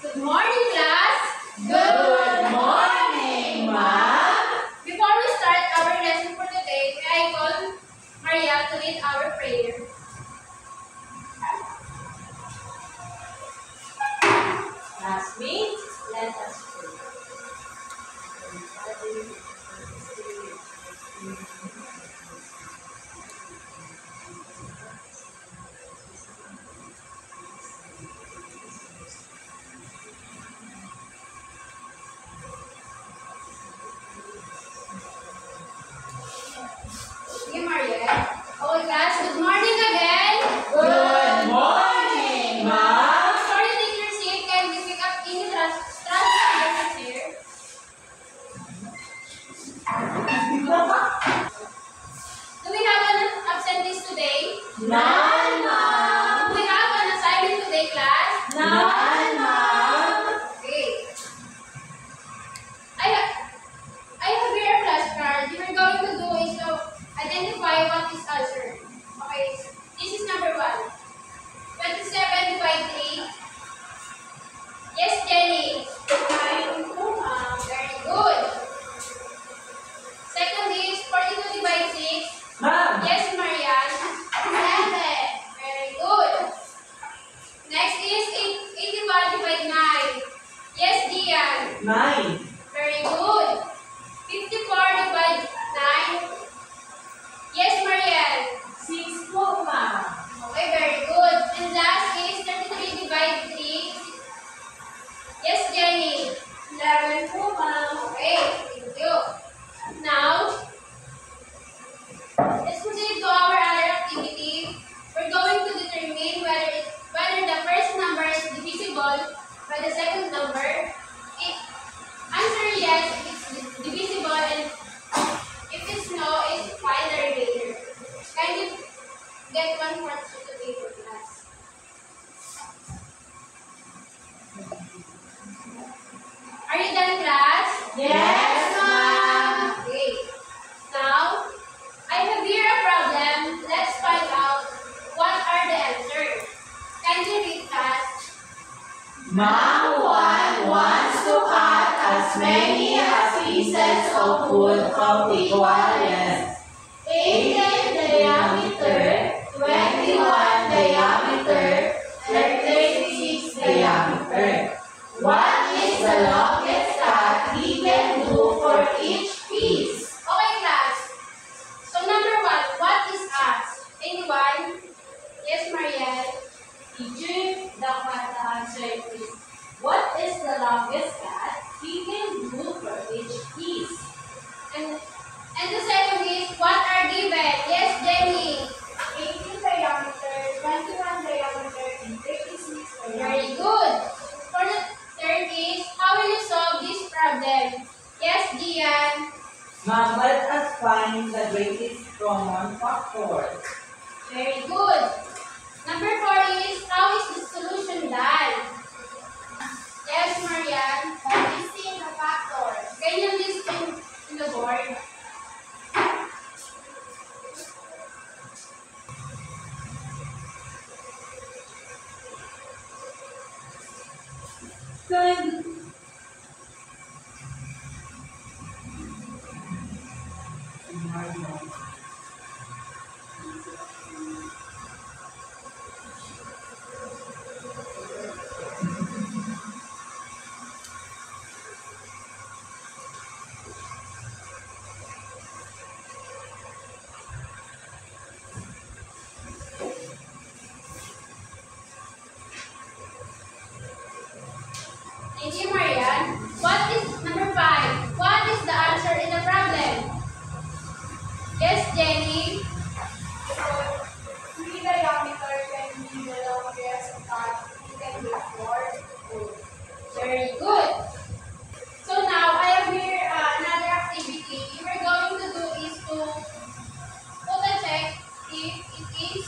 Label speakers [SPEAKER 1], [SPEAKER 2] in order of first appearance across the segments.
[SPEAKER 1] Good morning, class.
[SPEAKER 2] Good morning, ma'am.
[SPEAKER 1] Before we start our lesson for today, may I call Maria to lead our prayer.
[SPEAKER 2] Classmates, let us pray.
[SPEAKER 1] Sige, Maria. Okay, class. Good morning again.
[SPEAKER 2] Good morning, ma'am.
[SPEAKER 1] Before you take your seat, can we pick up any transcriptions here? Do we have an absentees today?
[SPEAKER 2] None, ma'am.
[SPEAKER 1] Do we have an assignment today, class?
[SPEAKER 2] None, ma'am.
[SPEAKER 1] Okay. I have here a flashcard. You are going to do is to identify what is answered. Okay. This is number 1. 27 divided 3. Yes, Jenny. Very good. Second is 42 divided 6.
[SPEAKER 2] Ma'am.
[SPEAKER 1] Yes, Marianne. 7. Very good. Next is 81 divided 9. Yes, Dian.
[SPEAKER 2] 9.
[SPEAKER 1] Very good. 54 divided 9. Yes, Marianne.
[SPEAKER 2] 6 po, ma'am.
[SPEAKER 1] Okay, very good. And last is 33 divided 3. Yes, Jenny. 11 po, ma'am. Okay, thank you. Now, let's proceed to our other activity. We're going to determine whether the first number is divisible by the second number. Answer yes if it's divisible, and if it's no, it's find the remainder. Can you get 1/4 sheet of paper, class? Are you done, class?
[SPEAKER 2] Yes, ma'am.
[SPEAKER 1] Okay. Now, I have here a problem. Let's find out what are the answers. Can you read, class?
[SPEAKER 2] Ma'am, one wants to cut as many as pieces of wood from equal length. 18 diameter, 21 diameter, 36 diameter. What is the longest cut he can do for each piece?
[SPEAKER 1] Okay, class. So, number 1, what is asked? Anyone? Yes, Marielle.
[SPEAKER 2] Teacher, the answer is, what is the longest cut he can do for each piece?
[SPEAKER 1] And the second is, what are given? Yes, Jenny.
[SPEAKER 2] 18 diameter, 21 diameter, and 36 diameter.
[SPEAKER 1] Very good. For the third is, how will you solve this problem? Yes, Gian.
[SPEAKER 2] Ma'am, let us find the greatest common factor.
[SPEAKER 1] Very good. Number 4 is, how is the solution done? Yes, Marianne.
[SPEAKER 2] Listing the factors.
[SPEAKER 1] Can you list in the board?
[SPEAKER 2] Good.
[SPEAKER 1] Thank you, Marianne. What is number 5? What is the answer in the problem? Yes, Jenny.
[SPEAKER 3] 3 diameter can be the longest cut you can do for wood.
[SPEAKER 1] Very good. So now, I have here another activity. You are going to do is to put a check if it is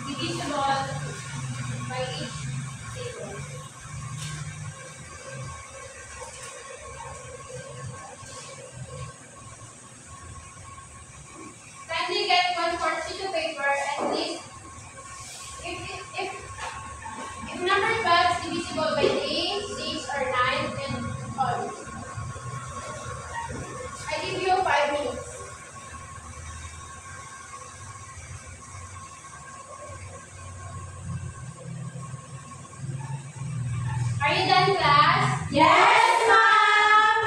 [SPEAKER 1] divisible by each table. Kindly get 1/4 sheet of paper and list if number 12 is divisible divisible by 3, 6, or 9, and all. I give you 5 minutes. Are you done, class?
[SPEAKER 2] Yes, ma'am!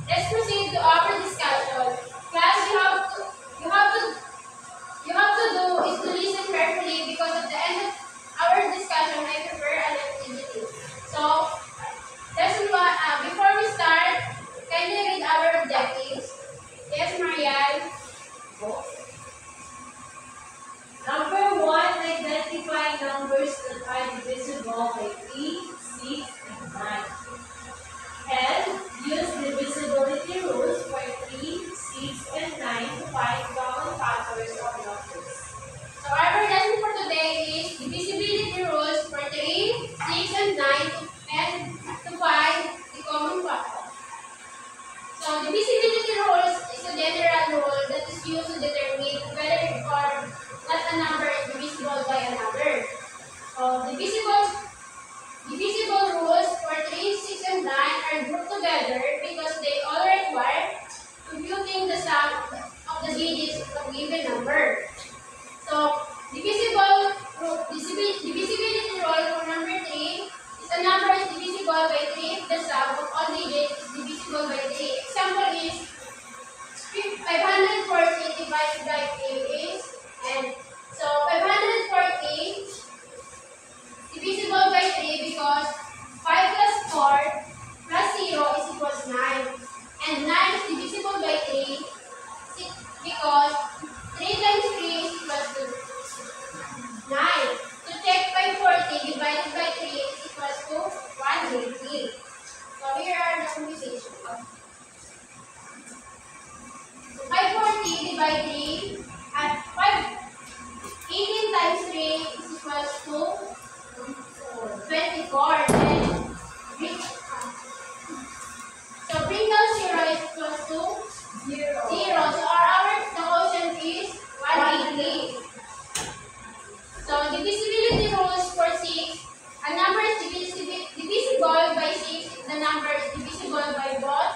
[SPEAKER 1] Let's proceed to our discussion. Class, you have to do is to listen carefully because at the end of our discussion, I prepare an activity. So, before we start, can you read our objectives? Yes, Marianne.
[SPEAKER 2] Number 1, identify numbers that are divisible by 3, 6, and 9. And use divisibility rules for 3, 6, and 9 to find common factors of numbers.
[SPEAKER 1] So, our lesson for today is divisibility rules for 3, 6, and 9 to find the common factor. So, divisibility rules is a general rule that is used to determine whether or not a number is divisible by another. So, divisible rules for 3, 6, and 9 are grouped together because they all require computing the sum of the digits of a given number. So, divisibility rule for number 3 is a number is divisible by 3 if the sum of all digits is divisible by 3. Example is 540 divided by 3 is, and so 540 divisible by 3 because 5 plus 4 plus 0 is equals 9. And 9 is divisible by 3 because 3 times 3 is equals to 9. To check 540 divided by 3 is equals to 180. So here are the computation. So 540 divided 3 at 18 times 3 is equals to 24. So bring down 0 is equals to 0. So the quotient is 180. So divisibility rules for 6. A number is divisible by 6 if the number is divisible by both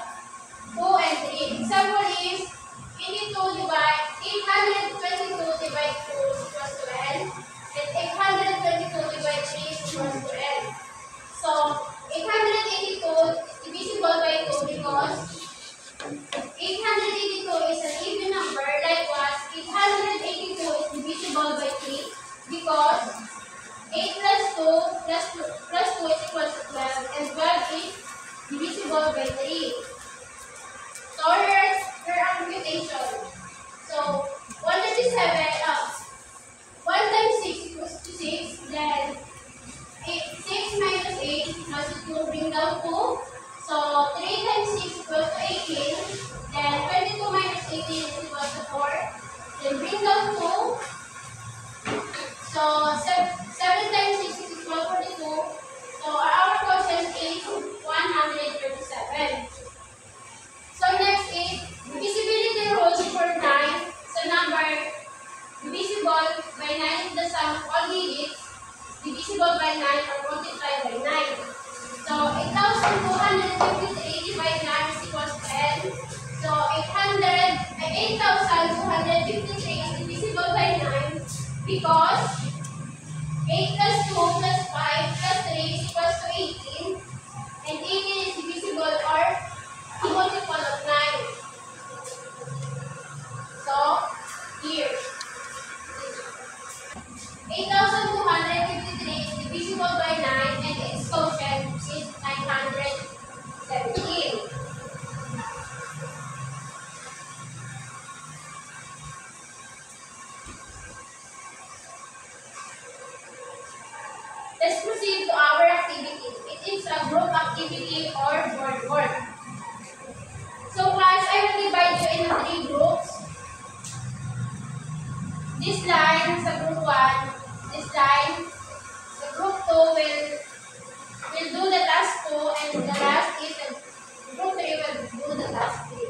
[SPEAKER 1] 2 and 3. Example is 822 divided 2 is equals to n, and 822 divided 3 is equals to n. So 882 is divisible by 2 because 882 is an even number. Likewise, 882 is divisible by 3 because 8 plus 2 is equals to 12, and 12 is divisible by 3. So here's your computation. So 1 times 6 equals to 6, then 6 minus 8 equals to 2, bring down 2. So 3 times 6 equals to 18, then 22 minus 18 is equals to 4, then bring down 2. So 7 times 6 is equal to 42. So our quotient is 137. So next is divisibility rules for 9. So number divisible by 9 is the sum of all digits divisible by 9 or multiplied by 9. So 8,253 divided 9 is equals to n. So 8,253 is divisible by 9 because 8 plus 2 plus 5 plus 3 is equals to 18, and 18 is divisible or a multiple of 9. So here 8,253 is divisible by 9 and its quotient is 917. Let's proceed to our activity. It is a group activity or board work. So class, I will divide you into 3 groups. This line is a group 1. This line, the group 2 will do the last 2, and the last is the group 3 will do the last 3.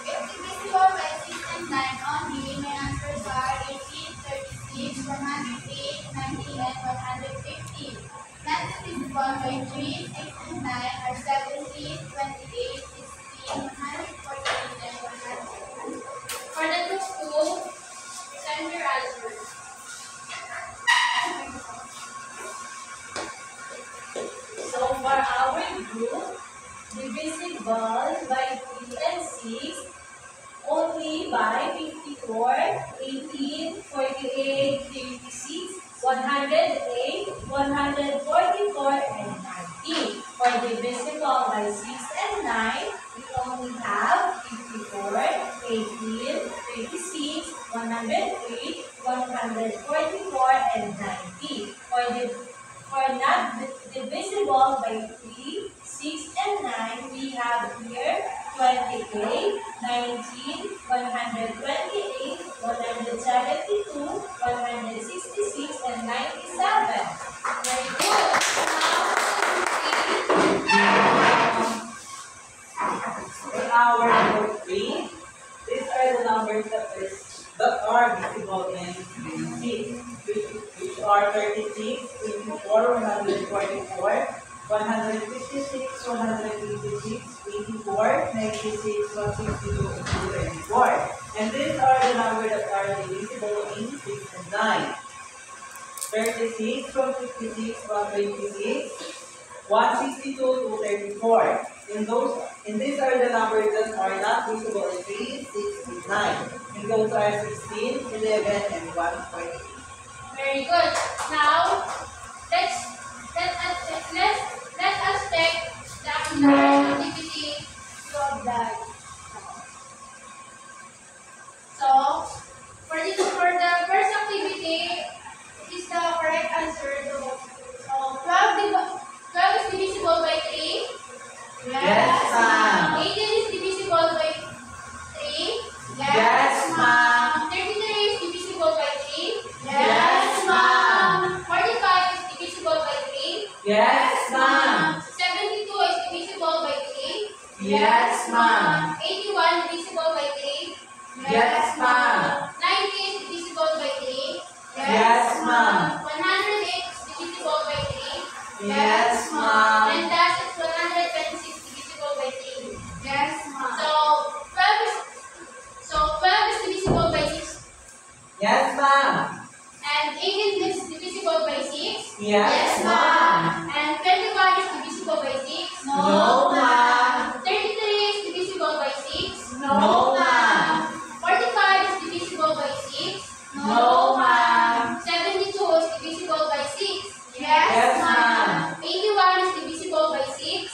[SPEAKER 3] If divisible by 6 and 9 only, my answers are 18, 36, 108, 90, and 115. Not divisible by 3, 6, and 9 are 17, 28, 16, 148, and 100.
[SPEAKER 1] For the group 2, send your answers.
[SPEAKER 2] So for our group, divisible by 3 and 6 only by 54, 18, 48, 56, 108, 144, and 90. For divisible by 6 and 9, we only have 54, 18, 56, 108, 144, and 90. For not divisible by 3, 6, and 9, we have here 28, 19, 128, 172, 166, and 97.
[SPEAKER 1] Very good.
[SPEAKER 4] In our group 3, these are the numbers that are visible in group 6, which are 36, 24, 144, 156, 186, 84, 96, 162, and 234. And these are the numbers that are divisible in 6 and 9. 36, 156, 126, 162 to 34. And these are the numbers that are not visible in 3, 6, and 9. And those are 16, 11, and 148.
[SPEAKER 1] Very good. Now, let us take the activity of that. So, for the first activity, is the correct answer. So, 12 is divisible by 3.
[SPEAKER 4] Yes, ma'am.
[SPEAKER 1] 18 is divisible by 3.
[SPEAKER 4] Yes, ma'am.
[SPEAKER 1] 33 is divisible by 3.
[SPEAKER 4] Yes, ma'am.
[SPEAKER 1] 45 is divisible by 3.
[SPEAKER 4] Yes, ma'am.
[SPEAKER 1] 72 is divisible by 3.
[SPEAKER 4] Yes, ma'am.
[SPEAKER 1] 81 divisible by 3.
[SPEAKER 4] Yes, ma'am.
[SPEAKER 1] 90 is divisible by 3.
[SPEAKER 4] Yes, ma'am.
[SPEAKER 1] 108 is divisible by 3.
[SPEAKER 4] Yes, ma'am.
[SPEAKER 1] And that is 126 divisible by 3.
[SPEAKER 3] Yes, ma'am.
[SPEAKER 1] So 12 is divisible by 6.
[SPEAKER 4] Yes, ma'am.
[SPEAKER 1] And 18 is divisible by 6.
[SPEAKER 4] Yes, ma'am.
[SPEAKER 1] And 21 is divisible by 6.
[SPEAKER 4] No, ma'am.
[SPEAKER 1] 33 is divisible by 6.
[SPEAKER 4] No, ma'am.
[SPEAKER 1] 45 is divisible by 6.
[SPEAKER 4] No, ma'am.
[SPEAKER 1] 72 is divisible by 6.
[SPEAKER 4] Yes, ma'am.
[SPEAKER 1] 81 is divisible by 6.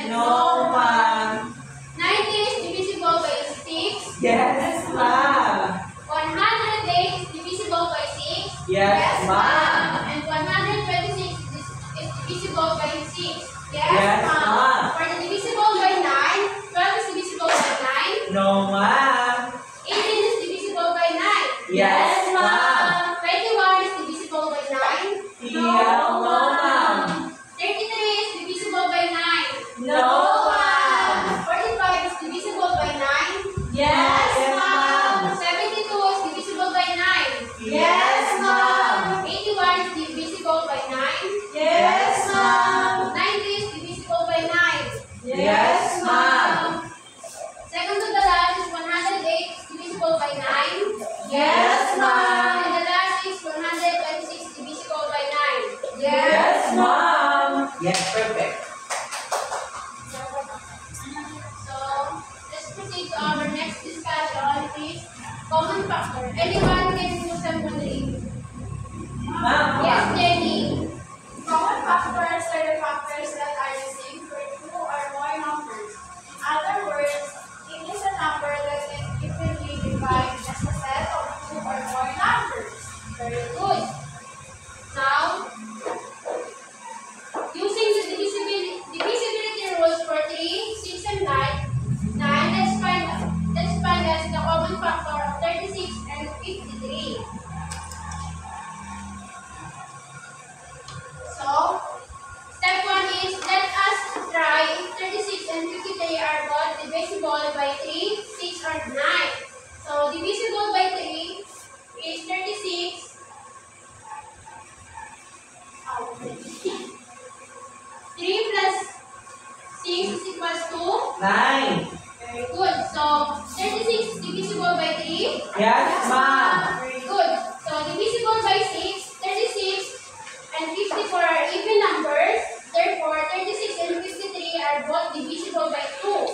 [SPEAKER 4] No, ma'am.
[SPEAKER 1] 90 is divisible by 6.
[SPEAKER 4] Yes, ma'am.
[SPEAKER 1] 108 is divisible by 6.
[SPEAKER 4] Yes, ma'am.
[SPEAKER 1] And 126 is divisible by 6.
[SPEAKER 4] Yes, ma'am.
[SPEAKER 1] For the divisible by 9, 12 is divisible by 9.
[SPEAKER 4] No, ma'am.
[SPEAKER 1] 18 is divisible by 9.
[SPEAKER 4] Yes, ma'am.
[SPEAKER 1] 21 is divisible by 9.
[SPEAKER 4] No, ma'am.
[SPEAKER 1] 33 is divisible by 9.
[SPEAKER 4] No, ma'am.
[SPEAKER 1] 45 is divisible by 9.
[SPEAKER 4] Yes, ma'am.
[SPEAKER 1] 72 is divisible by 9.
[SPEAKER 4] Yes, ma'am.
[SPEAKER 1] 81 is divisible by 9.
[SPEAKER 4] Yes, ma'am.
[SPEAKER 1] 90 is divisible by 9.
[SPEAKER 4] Yes, ma'am.
[SPEAKER 1] Second to the last is 108 is divisible by 9.
[SPEAKER 4] Yes, ma'am.
[SPEAKER 1] And the last is 126 divisible by 9.
[SPEAKER 4] Yes, ma'am. Yes, perfect.
[SPEAKER 1] So, let's proceed to our next discussion, please. Common factor. Anyone can do something?
[SPEAKER 4] Ma'am.
[SPEAKER 1] Yes, Jenny.
[SPEAKER 3] Common factors are the factors that are the same for two or more numbers. In other words, it is a number that can evenly divide as a set of two or more numbers.
[SPEAKER 1] Very good. Now, using the divisibility rules for 3, 6, and 9, let's find as the common factor of 36 and 53.
[SPEAKER 4] Yes, ma'am.
[SPEAKER 1] Very good. So, divisible by 6, 36 and 54 are even numbers. Therefore, 36 and 53 are both divisible by 2.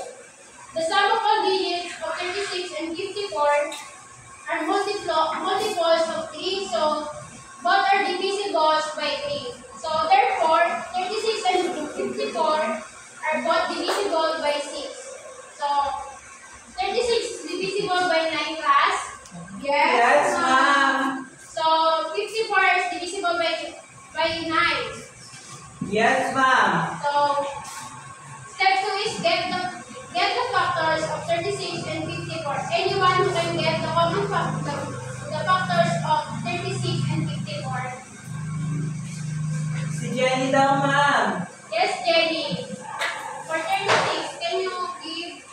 [SPEAKER 1] The sum of all digits of 36 and 54 are multiples of 3. So, both are divisible by 3. So, therefore, 36 and 54 are both divisible by 6. So, 36 divisible by 9, class?
[SPEAKER 4] Yes, ma'am.
[SPEAKER 1] So, 54 is divisible by 9.
[SPEAKER 4] Yes, ma'am.
[SPEAKER 1] So, step 2 is get the factors of 36 and 54. Anyone who can get the common the factors of 36 and 54.
[SPEAKER 4] Si Jenny daw, ma'am.
[SPEAKER 1] Yes, Jenny. For 36, can you give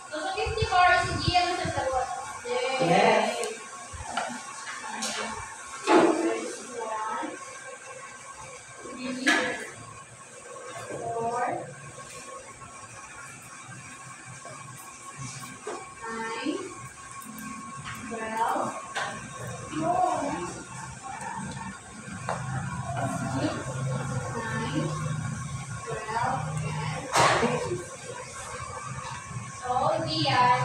[SPEAKER 1] so, sa 54, si Gia ang sasagot.
[SPEAKER 4] Yes.
[SPEAKER 1] So, Gian.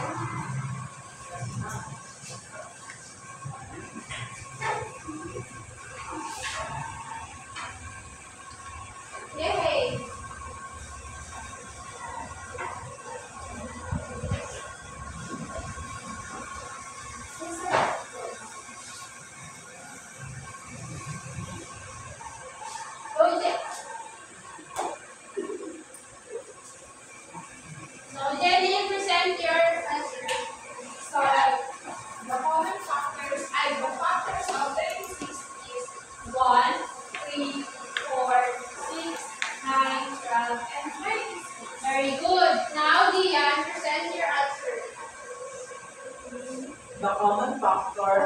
[SPEAKER 1] Yay! Project. So, Jenny, present your answer.
[SPEAKER 3] So, the common factors of 36 is 1, 3, 4, 6, 9, 12, and 26.
[SPEAKER 1] Very good. Now, Dian, present your answer.
[SPEAKER 4] The common factors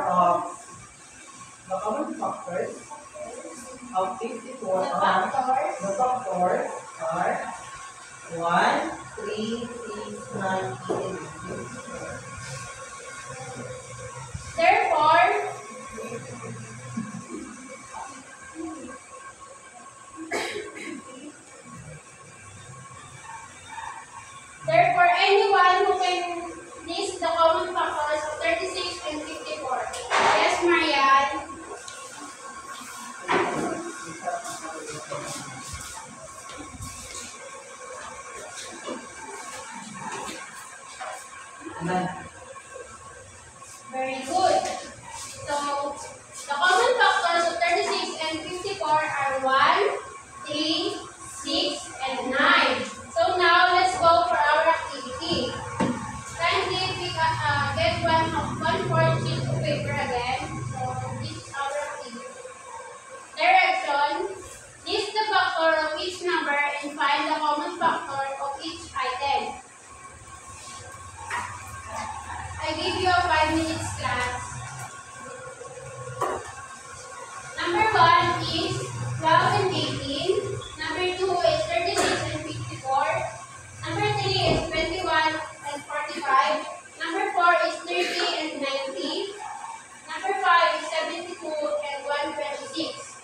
[SPEAKER 4] of 54
[SPEAKER 3] The
[SPEAKER 4] are
[SPEAKER 3] factors
[SPEAKER 4] the factors are 1, 3, 6, 9, 8, and 54.
[SPEAKER 1] Therefore, anyone who can list the common factors of 36 and 54. Yes, Marianne. Very good. So, the common factors of 36 and 54 are 1, 3, 6, and 9. So now, let's go for our activity. Kindly get one-fourth sheet of paper again. So, this is our activity. Direction. List the factor of each number and find the common factor of each item. I give you a 5 minutes class. Number 1 is 12 and 18. Number 2 is 36 and 54. Number 3 is 21 and 45. Number 4 is 30 and 90. Number 5 is 72 and 126.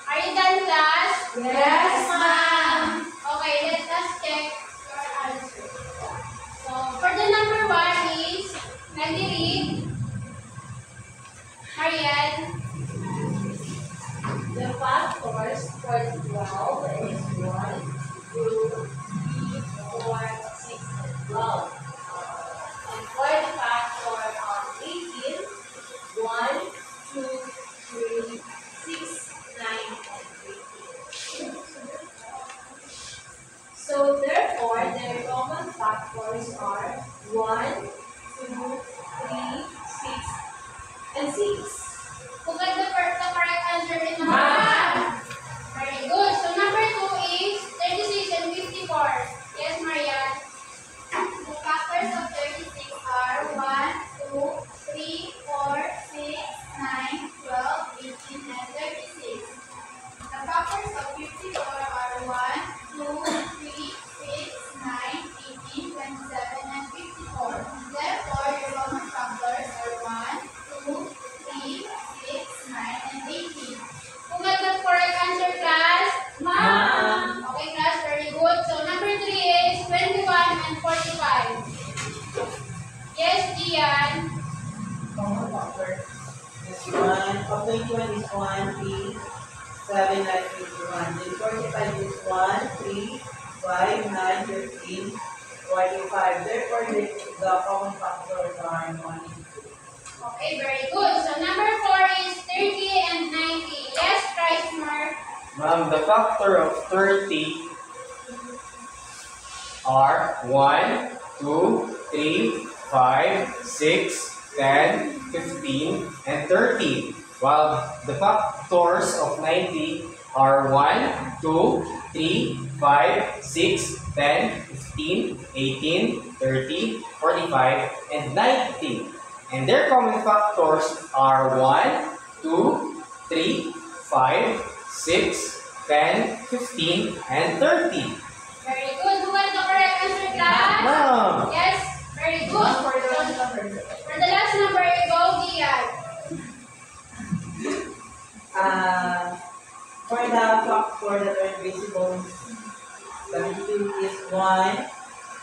[SPEAKER 1] Are you done, class?
[SPEAKER 3] Yes, ma'am.
[SPEAKER 1] Okay, let us check your answer. So, for the number 1 is, can you read? Gian.
[SPEAKER 4] Common factor is 1. Of 21 is 1, 3, 7, 9, 51. Then 45 is 1, 3, 5, 9, 15, 45. Therefore, the common factors are 1 and 2.
[SPEAKER 1] Okay, very good. So number 4 is 30 and 90. Yes, Christopher.
[SPEAKER 5] Ma'am, the factor of 30 are 1, 2, 3, 5, 6, 10, 15, and 30. While the factors of 90 are 1, 2, 3, 5, 6, 10, 15, 18, 30, 45, and 90. And their common factors are 1, 2, 3, 5, 6, 10, 15, and 30.
[SPEAKER 1] Very good. Who got the correct answer, class?
[SPEAKER 5] Ma'am!
[SPEAKER 1] Yes, very good.
[SPEAKER 2] For the last number.
[SPEAKER 1] For the last number, you go, Gian.
[SPEAKER 4] For the factor that are divisible, 72 is 1,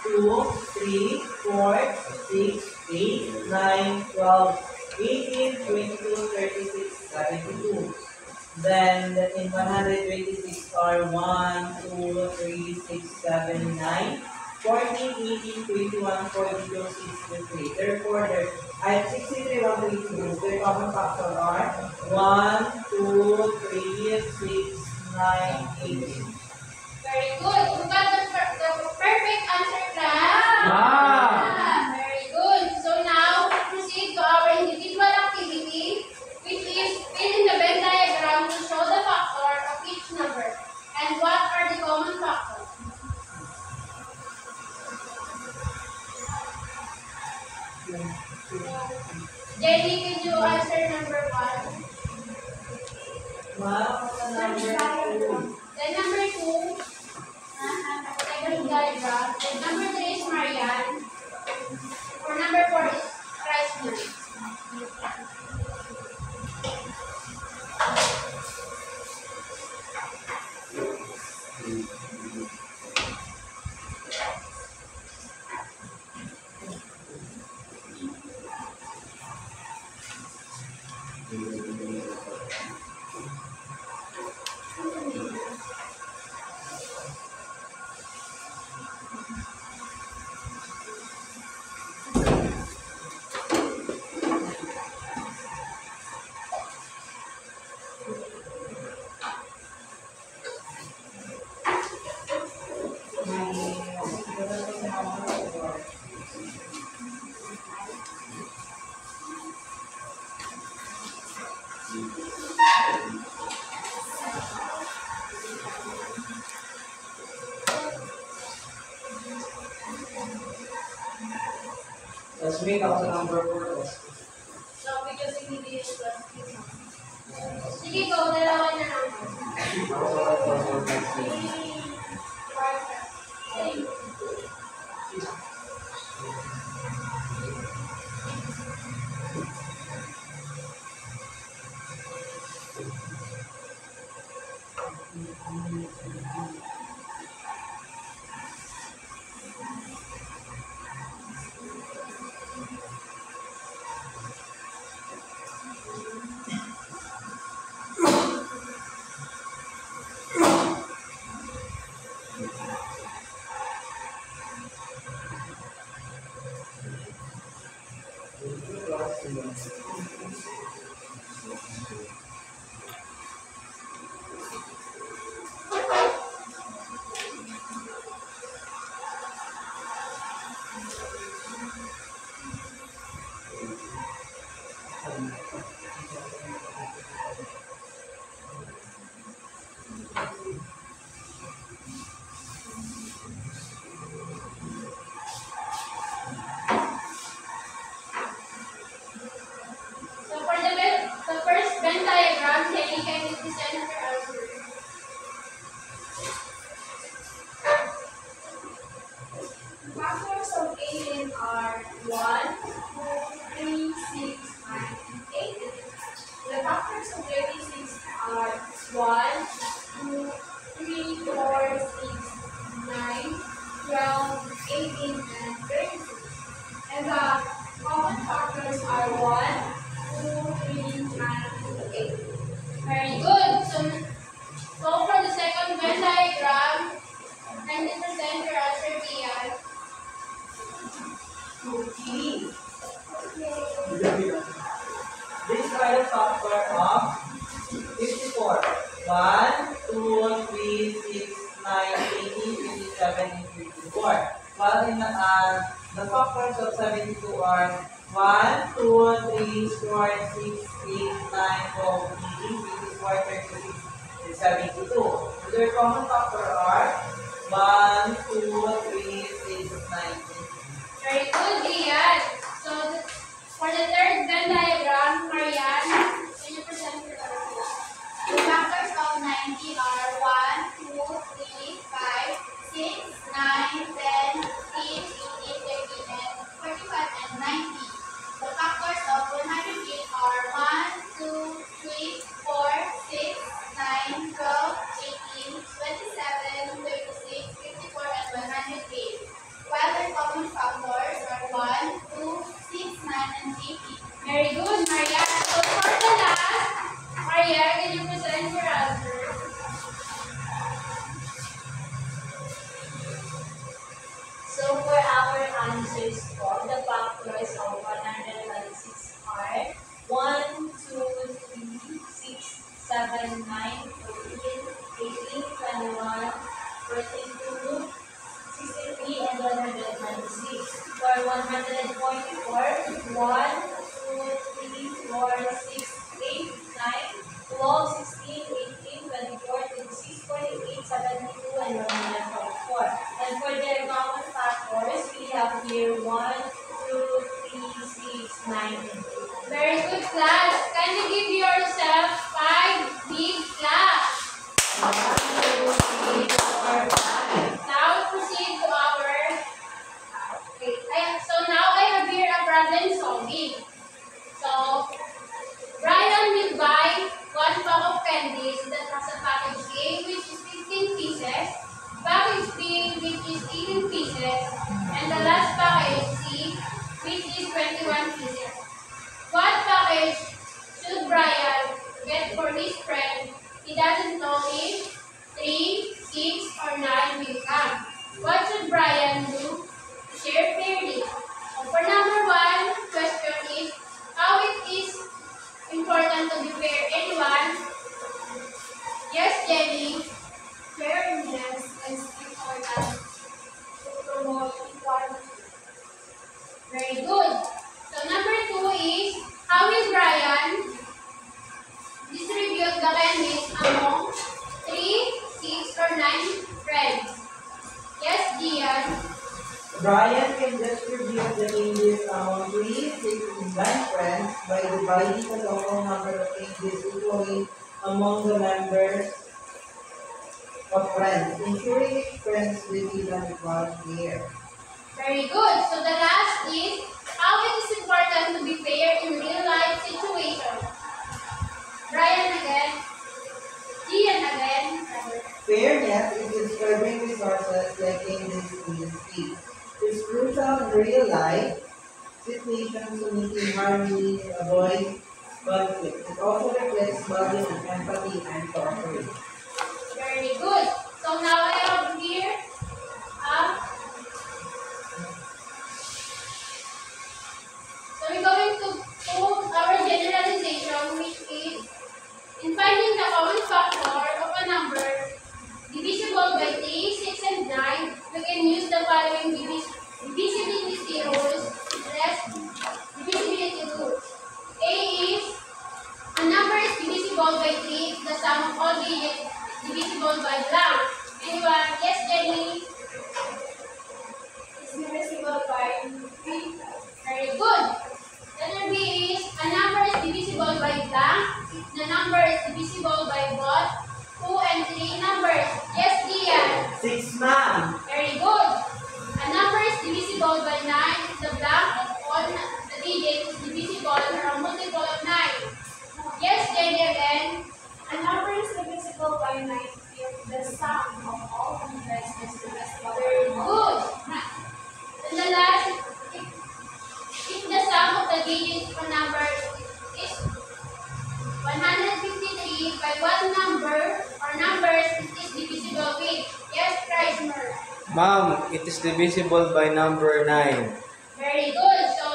[SPEAKER 4] 2, 3, 4, 6, 8, 9, 12, 18, 22, 36, 72. Then in 126 are 1, 2, 3, 6, 7, 9, 14, 18, 21, 42, 63. Therefore, I have 63, 1, 3, 2. Their common factor are 1, 2, 3, 6, 9, 18.
[SPEAKER 1] Very good. Who got the perfect answer, class?
[SPEAKER 5] Ma'am!
[SPEAKER 1] Very good. So now, proceed to our individual activity, which is fill in the Venn diagram to show the factor of each number. And what are the common factors? Jenny, can you answer number 1?
[SPEAKER 4] Wow, number 2.
[SPEAKER 1] Then number 2, Venn diagram. Then number 3 is Marianne. Or number 4 is Christmas.
[SPEAKER 4] Let's make out the number 4.
[SPEAKER 1] So, because hindi is plus. Sige, go. Dalawa na lang. So for the first Venn diagram,
[SPEAKER 4] These are the factor of 54. 1, 2, 3, 6, 9, 18, 27, and 54. While in the factors of 72 are 1, 2, 3, 4, 6, 8, 9, 12, 18, 24, 36, and 72. So their common factor are 1, 2, 3, 6, 9, 18.
[SPEAKER 1] Very good, Ian. So, for the third Venn diagram, Marianne, can you present your answer?
[SPEAKER 3] The factors of 90 are 1, 2, 3, 5, 6, 9, 10, 15, 18, 13, and 45, and 90. The factors of 108 are 1, 2, 3, 4, 6, 9, 12, 18, 27, 36, 54, and 108. While their common factors are 1, 2, 6, 9, and 18.
[SPEAKER 1] Very good, Marianne. So, for the last, Marianne, can you present your answer?
[SPEAKER 2] So for our answers for the factors of 196 are 1, 2, 3, 6, 7, 9, 14, 18, 21, 42, 63, and 196. For 144, 1, 2, 3, 4, 6, 8, 9, 12, 16, 18, 24, 26, 48, 72, and 144. And for their common factors, we have here 1, 2, 3, 6, 9, and 8.
[SPEAKER 1] Very good, class. Kindly give yourself 5 big claps.
[SPEAKER 2] 1, 2, 3, 4, 5.
[SPEAKER 1] Now, proceed to our... Okay. So, now I have here a problem solving. So, Brian will buy 1 pack of candies that has a package A, which is 15 pieces, package B, which is 18 pieces, and the last package C, which is 21 pieces. What package should Brian get for his friend? He doesn't know if 3, 6, or 9 will come. What should Brian do to share fairly? So for number 1, question is, how it is important to be fair? Anyone? Yes, Jenny?
[SPEAKER 3] Fairness is important to promote equality.
[SPEAKER 1] Very good. So number 2 is, how will Brian distribute the candies among 3, 6, or 9 friends? Yes, Gian?
[SPEAKER 4] Brian can distribute the candies among 3, 6, and 9 friends by dividing the total number of candies equally among the members of friends, ensuring each friends receive an equal share.
[SPEAKER 1] Very good. So the last is, how it is important to be fair in real life situations? Brian again. Gian again.
[SPEAKER 4] Fairness is distributing resources like candies in the street. It's crucial in real life situations to maintain harmony and avoid conflict. It also reflects values of empathy and cooperation.
[SPEAKER 1] Very good. So now I have here so we're going to our generalization, which is in finding the common factor of a number divisible by 3, 6, and 9, we can use the following divisibility rules. Divisibility rules. A is a number is divisible by 3 if the sum of all digits is divisible by blank. Anyone? Yes, Jenny?
[SPEAKER 3] Is divisible by 3.
[SPEAKER 1] Very good. Letter B is a number is divisible by blank if the number is divisible by both 2 and 3 numbers. Yes, Dian?
[SPEAKER 4] 6, ma'am.
[SPEAKER 1] Very good. A number is divisible by 9 if the blank of all the digits is divisible or a multiple of 9. Yes, Jenny again?
[SPEAKER 3] A number is divisible by 9 if the sum of all numbers is divisible by
[SPEAKER 1] Very
[SPEAKER 3] 1.
[SPEAKER 1] good. And the last, if the sum of the digits of a number is 153, by what number or numbers it is divisible with? Yes, Kreismer.
[SPEAKER 5] Ma'am, it is divisible by number 9.
[SPEAKER 1] Very good. So,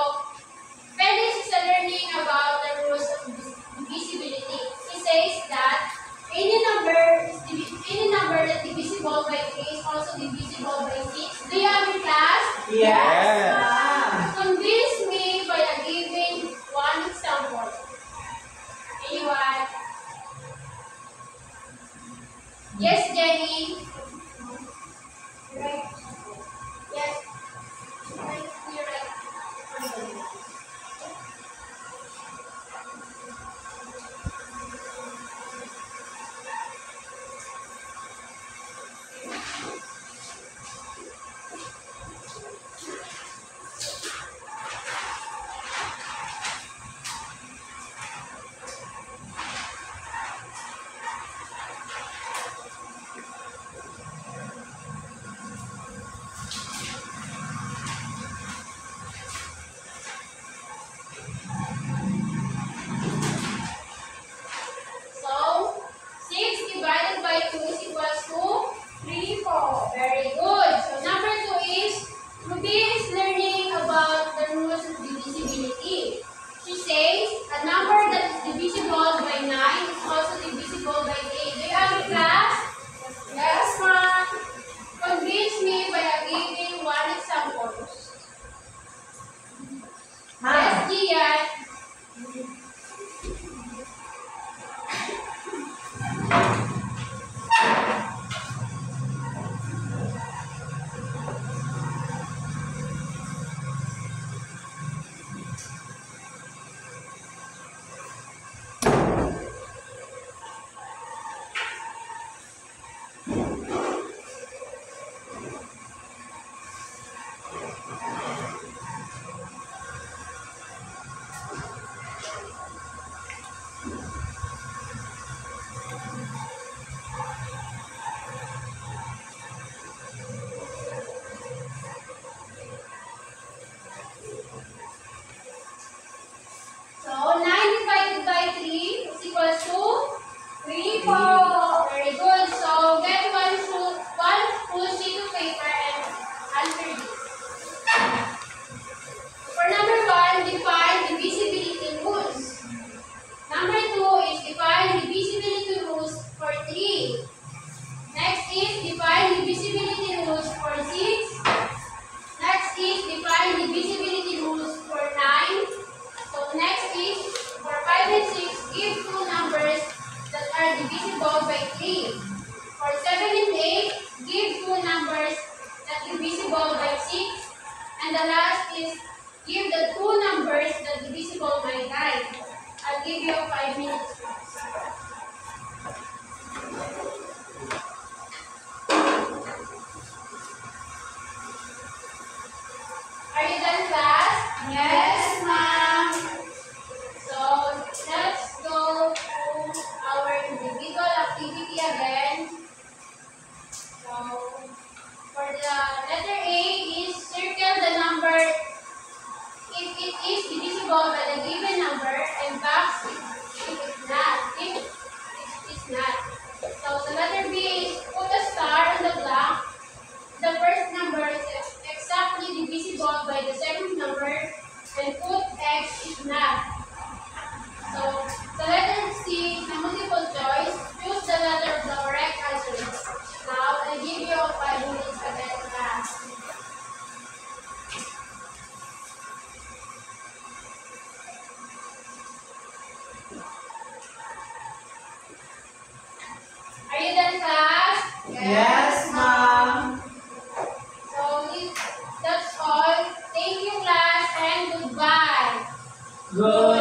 [SPEAKER 1] give you 5 minutes. Are you done, class?
[SPEAKER 3] Yes, ma'am.
[SPEAKER 1] So let's go to our individual activity again. So for the letter A is circle the number if it is divisible by the given number and box if it's not. If it is not. So the letter B is put a star on the blank. The first number is exactly divisible by the second number and put X is not. So the letter C is a multiple choice. Choose the letter of the correct answer. Now I give you 5 minutes again, class. Are you done, class?
[SPEAKER 4] Yes, ma'am.
[SPEAKER 1] That's all. Thank you, class, and goodbye.
[SPEAKER 4] Good.